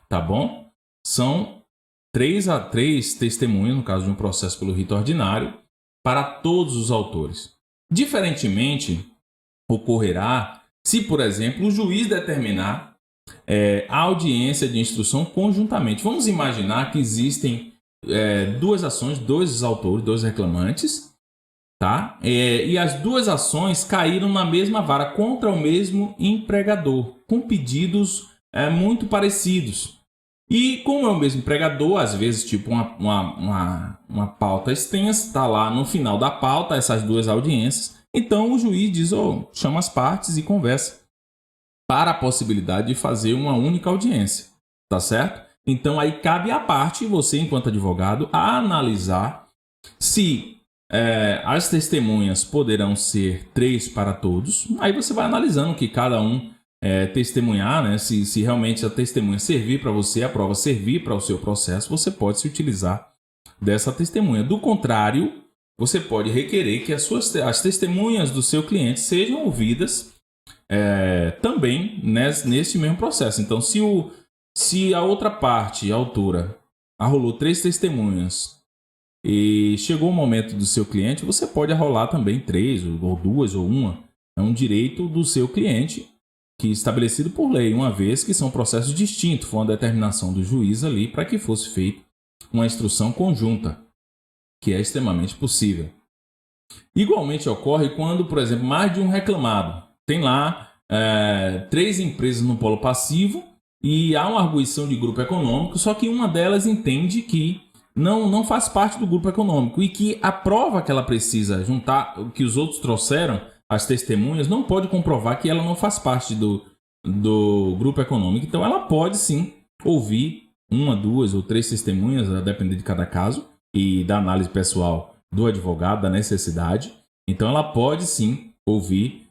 tá bom? São 3 testemunhas, no caso de um processo pelo rito ordinário, para todos os autores. Diferentemente, ocorrerá se, por exemplo, o juiz determinar a audiência de instrução conjuntamente. Vamos imaginar que existem 2 ações, 2 autores, 2 reclamantes, tá? E as 2 ações caíram na mesma vara contra o mesmo empregador, com pedidos muito parecidos. E como é o mesmo empregador, às vezes tipo uma pauta extensa, está lá no final da pauta essas 2 audiências, então o juiz diz, chama as partes e conversa para a possibilidade de fazer uma única audiência, tá certo? Então aí cabe à parte, você enquanto advogado, a analisar se as testemunhas poderão ser 3 para todos. Aí você vai analisando que cada um testemunhar, né? Se realmente a testemunha servir para você, a prova servir para o seu processo, você pode se utilizar dessa testemunha. Do contrário, você pode requerer que as testemunhas do seu cliente sejam ouvidas também nesse mesmo processo. Então, se a outra parte, a autora, arrolou 3 testemunhas e chegou o momento do seu cliente, você pode arrolar também 3, ou 2, ou 1. É um direito do seu cliente, que é estabelecido por lei, uma vez que são processos distintos, foi uma determinação do juiz ali para que fosse feita uma instrução conjunta, que é extremamente possível. Igualmente ocorre quando, por exemplo, mais de um reclamado. Tem lá 3 empresas no polo passivo e há uma arguição de grupo econômico, só que uma delas entende que não faz parte do grupo econômico e que a prova que ela precisa juntar, que os outros trouxeram, as testemunhas, não pode comprovar que ela não faz parte do grupo econômico. Então, ela pode sim ouvir 1, 2 ou 3 testemunhas, a depender de cada caso e da análise pessoal do advogado, da necessidade. Então, ela pode sim ouvir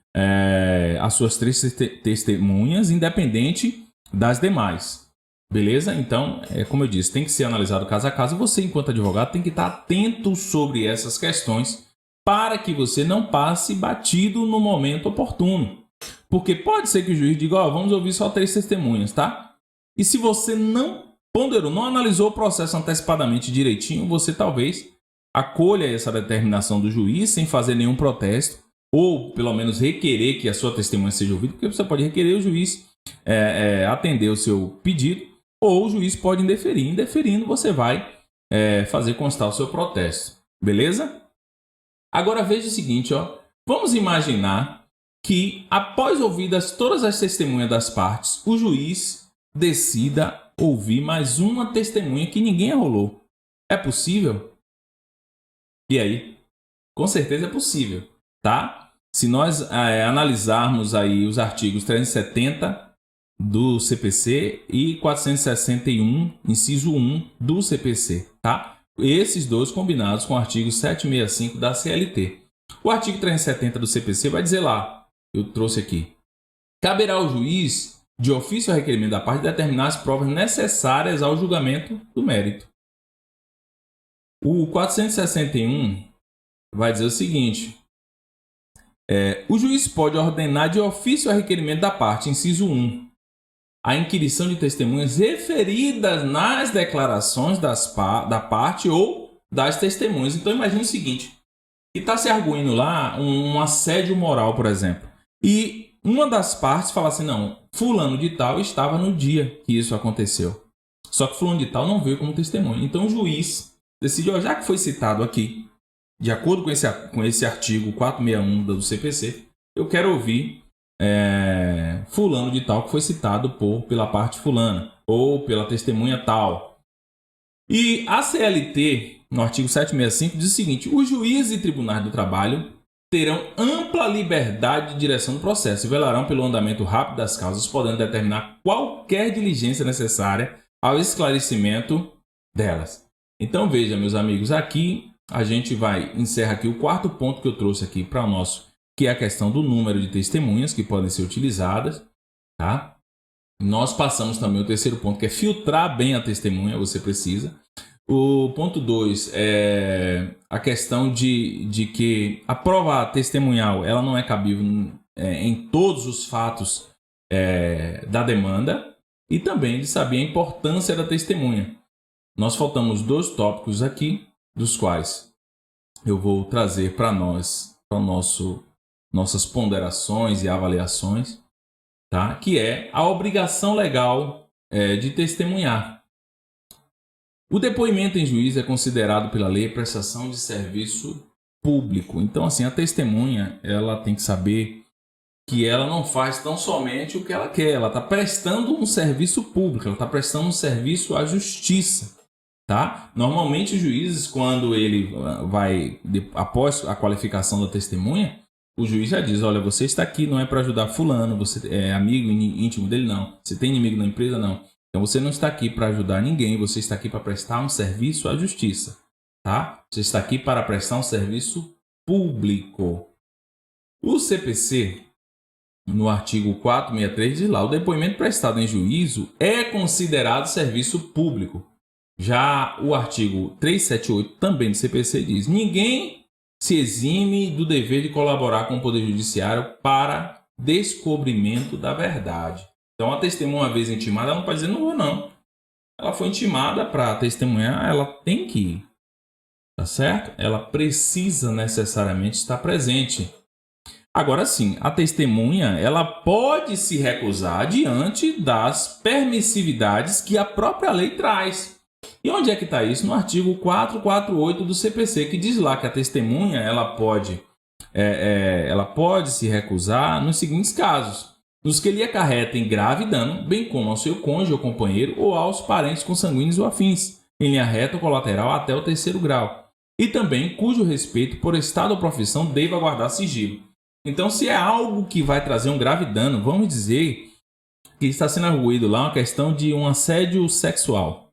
as suas 3 testemunhas, independente das demais. Beleza? Então, como eu disse, tem que ser analisado caso a caso. Você, enquanto advogado, tem que estar atento sobre essas questões para que você não passe batido no momento oportuno. Porque pode ser que o juiz diga, vamos ouvir só 3 testemunhas, tá? E se você não ponderou, não analisou o processo antecipadamente direitinho, você talvez acolha essa determinação do juiz sem fazer nenhum protesto, ou pelo menos requerer que a sua testemunha seja ouvida, porque você pode requerer o juiz atender o seu pedido, ou o juiz pode indeferir. Indeferindo, você vai fazer constar o seu protesto. Beleza? Agora veja o seguinte, ó. Vamos imaginar que, após ouvidas todas as testemunhas das partes, o juiz decida ouvir mais uma testemunha que ninguém arrolou. É possível? E aí? Com certeza é possível, tá? Se nós analisarmos aí os artigos 370 do CPC e 461, inciso 1 do CPC, tá? Esses dois combinados com o artigo 765 da CLT. O artigo 370 do CPC vai dizer lá, eu trouxe aqui, caberá ao juiz, de ofício ao requerimento da parte, determinar as provas necessárias ao julgamento do mérito. O 461 vai dizer o seguinte, o juiz pode ordenar de ofício ao requerimento da parte, inciso 1, a inquirição de testemunhas referidas nas declarações da parte ou das testemunhas. Então, imagine o seguinte, que está se arguindo lá um assédio moral, por exemplo, e uma das partes fala assim, não, fulano de tal estava no dia que isso aconteceu, só que fulano de tal não veio como testemunha. Então, o juiz decide, já que foi citado aqui, de acordo com esse artigo 461 do CPC, eu quero ouvir fulano de tal que foi citado pela parte fulana ou pela testemunha tal. E a CLT, no artigo 765, diz o seguinte, os juízes e tribunais do trabalho terão ampla liberdade de direção do processo e velarão pelo andamento rápido das causas, podendo determinar qualquer diligência necessária ao esclarecimento delas. Então veja, meus amigos, aqui a gente encerra aqui o quarto ponto que eu trouxe aqui para o nosso, que é a questão do número de testemunhas que podem ser utilizadas, tá? Nós passamos também o terceiro ponto, que é filtrar bem a testemunha, você precisa. O ponto 2 é a questão de que a prova testemunhal ela não é cabível em todos os fatos da demanda e também de saber a importância da testemunha. Nós faltamos 2 tópicos aqui, dos quais eu vou trazer para nós, nossas ponderações e avaliações, tá? Que é a obrigação legal de testemunhar. O depoimento em juízo é considerado pela lei prestação de serviço público. Então, assim, a testemunha ela tem que saber que ela não faz tão somente o que ela quer. Ela está prestando um serviço público, ela está prestando um serviço à justiça. Tá? Normalmente os juízes, quando ele após a qualificação da testemunha, o juiz já diz, olha, você está aqui não é para ajudar fulano, você é amigo íntimo dele, não. Você tem inimigo na empresa, não. Então você não está aqui para ajudar ninguém, você está aqui para prestar um serviço à justiça. Tá? Você está aqui para prestar um serviço público. O CPC, no artigo 463, diz lá, o depoimento prestado em juízo é considerado serviço público. Já o artigo 378, também do CPC, diz, ninguém se exime do dever de colaborar com o Poder Judiciário para descobrimento da verdade. Então, a testemunha, uma vez intimada, ela não pode dizer, não vou não. Ela foi intimada para testemunhar, ela tem que ir. Tá certo? Ela precisa necessariamente estar presente. Agora sim, a testemunha ela pode se recusar diante das permissividades que a própria lei traz. E onde é que está isso? No artigo 448 do CPC, que diz lá que a testemunha ela pode se recusar nos seguintes casos. Nos que lhe acarretem grave dano, bem como ao seu cônjuge ou companheiro ou aos parentes consanguíneos ou afins, em linha reta ou colateral até o 3º grau. E também cujo respeito por estado ou profissão deva guardar sigilo. Então, se é algo que vai trazer um grave dano, vamos dizer que está sendo arguído lá uma questão de um assédio sexual.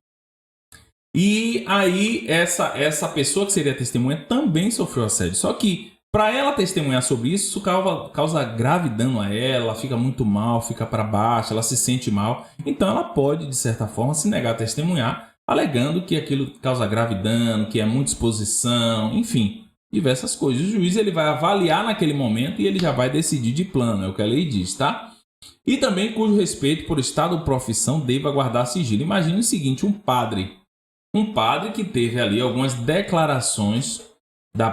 E aí, essa pessoa que seria testemunha também sofreu assédio. Só que, para ela testemunhar sobre isso causa grave dano a ela, fica muito mal, fica para baixo, ela se sente mal. Então, ela pode, de certa forma, se negar a testemunhar, alegando que aquilo causa grave dano, que é muita exposição, enfim, diversas coisas. O juiz ele vai avaliar naquele momento e ele já vai decidir de plano, é o que a lei diz, tá? E também cujo respeito por estado ou profissão deva guardar sigilo. Imagine o seguinte, um padre que teve ali algumas declarações da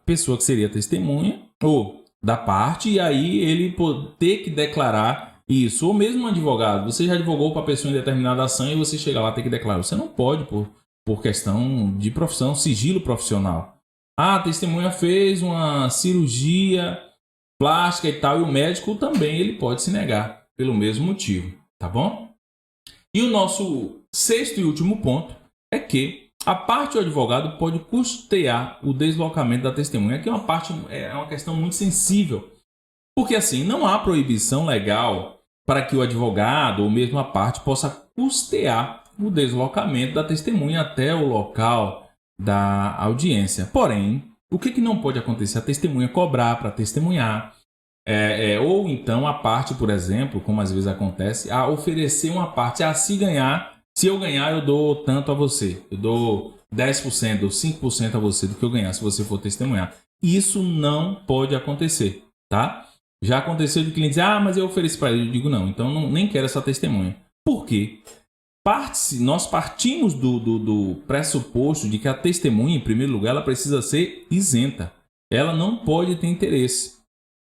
pessoa que seria testemunha ou da parte, e aí ele ter que declarar isso. Ou mesmo um advogado, você já advogou para a pessoa em determinada ação e você chega lá e tem que declarar. Você não pode, por questão de profissão, sigilo profissional. A testemunha fez uma cirurgia plástica e tal, e o médico também ele pode se negar pelo mesmo motivo, tá bom? E o nosso sexto e último ponto é que a parte do advogado pode custear o deslocamento da testemunha, que é uma questão muito sensível, porque assim, não há proibição legal para que o advogado ou mesmo a parte possa custear o deslocamento da testemunha até o local da audiência. Porém, o que não pode acontecer? A testemunha cobrar para testemunhar, ou então a parte, por exemplo, como às vezes acontece, a oferecer uma parte, se eu ganhar eu dou tanto a você, eu dou 10%, dou 5% a você do que eu ganhar se você for testemunhar. Isso não pode acontecer, tá? Já aconteceu de cliente dizer, mas eu ofereci para ele. Eu digo, não, então nem quero essa testemunha. Por quê? Nós partimos do pressuposto de que a testemunha, em primeiro lugar, ela precisa ser isenta. Ela não pode ter interesse,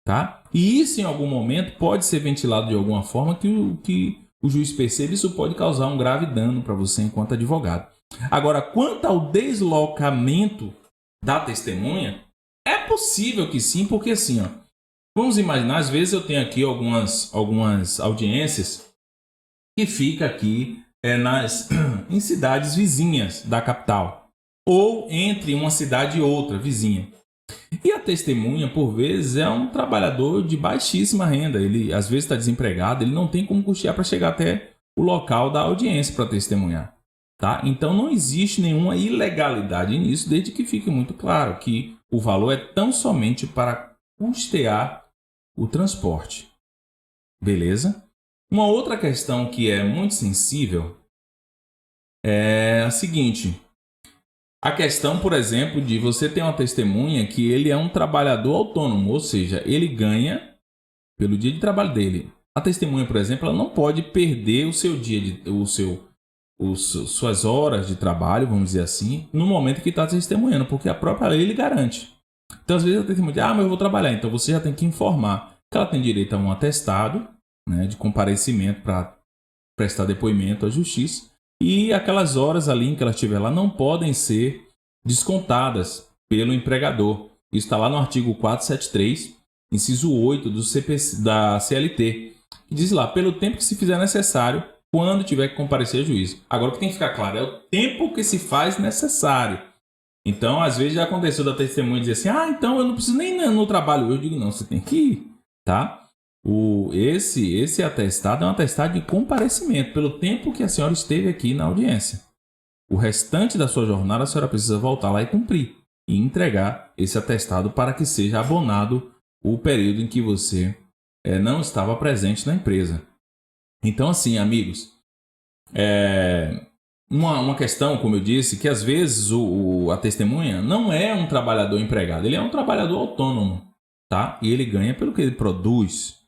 tá? E isso, em algum momento, pode ser ventilado de alguma forma que o juiz perceba. Isso pode causar um grave dano para você enquanto advogado. Agora, quanto ao deslocamento da testemunha, é possível que sim, porque assim, vamos imaginar, às vezes eu tenho aqui algumas audiências que fica aqui em cidades vizinhas da capital, ou entre uma cidade e outra vizinha. E a testemunha, por vezes, é um trabalhador de baixíssima renda. Ele, às vezes, está desempregado, ele não tem como custear para chegar até o local da audiência para testemunhar. Tá? Então, não existe nenhuma ilegalidade nisso, desde que fique muito claro que o valor é tão somente para custear o transporte. Beleza? Uma outra questão que é muito sensível é a seguinte. A questão, por exemplo, de você ter uma testemunha que ele é um trabalhador autônomo, ou seja, ele ganha pelo dia de trabalho dele. A testemunha, por exemplo, ela não pode perder o seu dia, suas horas de trabalho, vamos dizer assim, no momento que está testemunhando, porque a própria lei lhe garante. Então, às vezes, a testemunha diz, mas eu vou trabalhar. Então, você já tem que informar que ela tem direito a um atestado, né, de comparecimento para prestar depoimento à justiça. E aquelas horas ali em que ela estiver lá não podem ser descontadas pelo empregador. Isso está lá no artigo 473, inciso 8 da CLT, que diz lá, pelo tempo que se fizer necessário, quando tiver que comparecer a juízo. Agora, o que tem que ficar claro é o tempo que se faz necessário. Então, às vezes já aconteceu da testemunha dizer assim, então eu não preciso nem ir no trabalho. Eu digo, não, você tem que ir, tá? Esse atestado é um atestado de comparecimento pelo tempo que a senhora esteve aqui na audiência. O restante da sua jornada a senhora precisa voltar lá e cumprir e entregar esse atestado para que seja abonado o período em que você não estava presente na empresa. Então, assim, amigos, uma questão, como eu disse, que às vezes a testemunha não é um trabalhador empregado, ele é um trabalhador autônomo, tá? E ele ganha pelo que ele produz.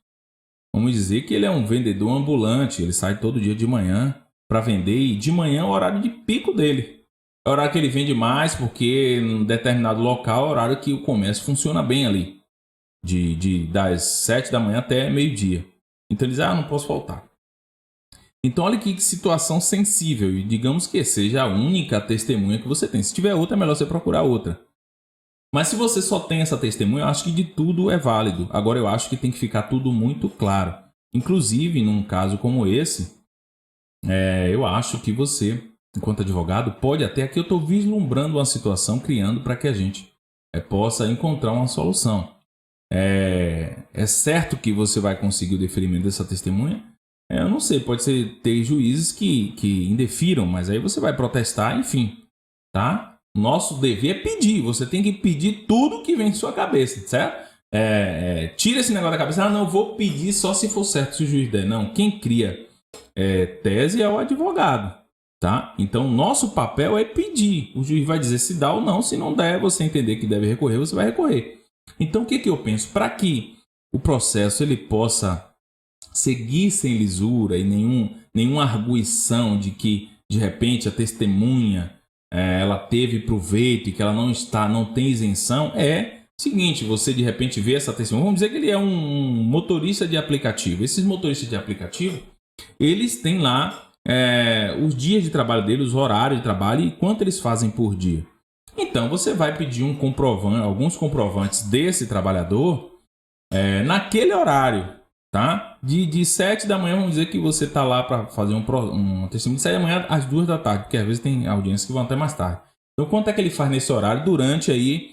Vamos dizer que ele é um vendedor ambulante, ele sai todo dia de manhã para vender e de manhã é o horário de pico dele. É o horário que ele vende mais porque em determinado local é o horário que o comércio funciona bem ali, das 7 da manhã até meio-dia. Então ele diz, não posso faltar. Então olha que situação sensível e digamos que seja a única testemunha que você tem. Se tiver outra é melhor você procurar outra. Mas se você só tem essa testemunha, eu acho que de tudo é válido. Agora, eu acho que tem que ficar tudo muito claro. Inclusive, num caso como esse, eu acho que você, enquanto advogado, pode até... Aqui eu estou vislumbrando uma situação, criando para que a gente possa encontrar uma solução. É certo que você vai conseguir o deferimento dessa testemunha? Eu não sei, pode ter juízes que indefiram, mas aí você vai protestar, enfim, tá? Nosso dever é pedir. Você tem que pedir tudo que vem em sua cabeça, certo? Tira esse negócio da cabeça. Não, eu vou pedir só se for certo, se o juiz der. Não, quem cria tese é o advogado, tá? Então, nosso papel é pedir. O juiz vai dizer se dá ou não. Se não der, você entender que deve recorrer, você vai recorrer. Então, o que eu penso? Para que o processo ele possa seguir sem lisura e nenhuma arguição de que, de repente, a testemunha ela teve proveito e que ela não tem isenção, seguinte, você de repente vê essa testemunha, vamos dizer que ele é um motorista de aplicativo. Esses motoristas de aplicativo, eles têm lá os dias de trabalho dele, os horários de trabalho e quanto eles fazem por dia. Então, você vai pedir alguns comprovantes desse trabalhador naquele horário, tá? De 7 da manhã, vamos dizer que você está lá para fazer um testemunho de 7 da manhã às 2 da tarde, porque às vezes tem audiências que vão até mais tarde. Então, quanto é que ele faz nesse horário durante aí,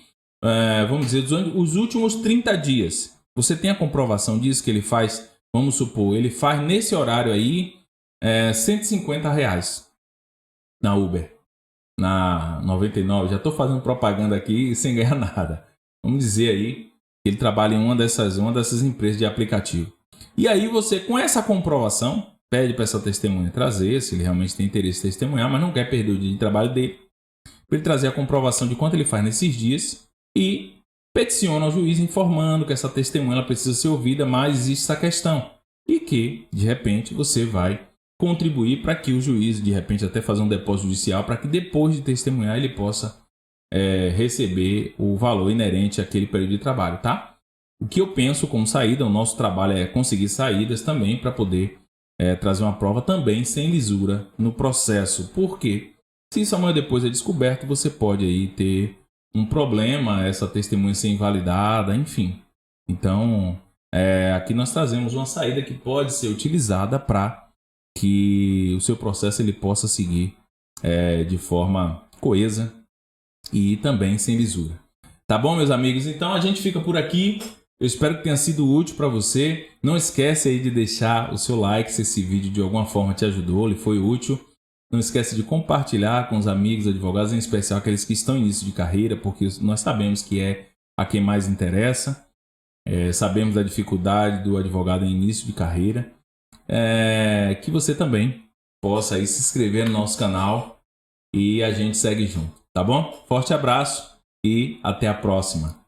vamos dizer, os últimos 30 dias? Você tem a comprovação disso que ele faz, vamos supor, ele faz nesse horário aí R$150 na Uber, na 99. Já estou fazendo propaganda aqui sem ganhar nada. Vamos dizer aí que ele trabalha em uma dessas empresas de aplicativo. E aí você, com essa comprovação, pede para essa testemunha trazer, se ele realmente tem interesse em testemunhar, mas não quer perder o dia de trabalho dele, para ele trazer a comprovação de quanto ele faz nesses dias e peticiona ao juiz informando que essa testemunha ela precisa ser ouvida, mas existe essa questão. E que, de repente, você vai contribuir para que o juiz, de repente, até fazer um depósito judicial, para que depois de testemunhar ele possa receber o valor inerente àquele período de trabalho, tá? O que eu penso como saída, o nosso trabalho é conseguir saídas também para poder trazer uma prova também sem lisura no processo. Por quê? Se isso amanhã depois é descoberto, você pode aí ter um problema, essa testemunha ser invalidada, enfim. Então, aqui nós trazemos uma saída que pode ser utilizada para que o seu processo ele possa seguir de forma coesa e também sem lisura. Tá bom, meus amigos? Então a gente fica por aqui. Eu espero que tenha sido útil para você. Não esquece aí de deixar o seu like se esse vídeo de alguma forma te ajudou, lhe foi útil. Não esquece de compartilhar com os amigos advogados, em especial aqueles que estão em início de carreira, porque nós sabemos que é a quem mais interessa. Sabemos da dificuldade do advogado em início de carreira. Que você também possa aí se inscrever no nosso canal e a gente segue junto, tá bom? Forte abraço e até a próxima.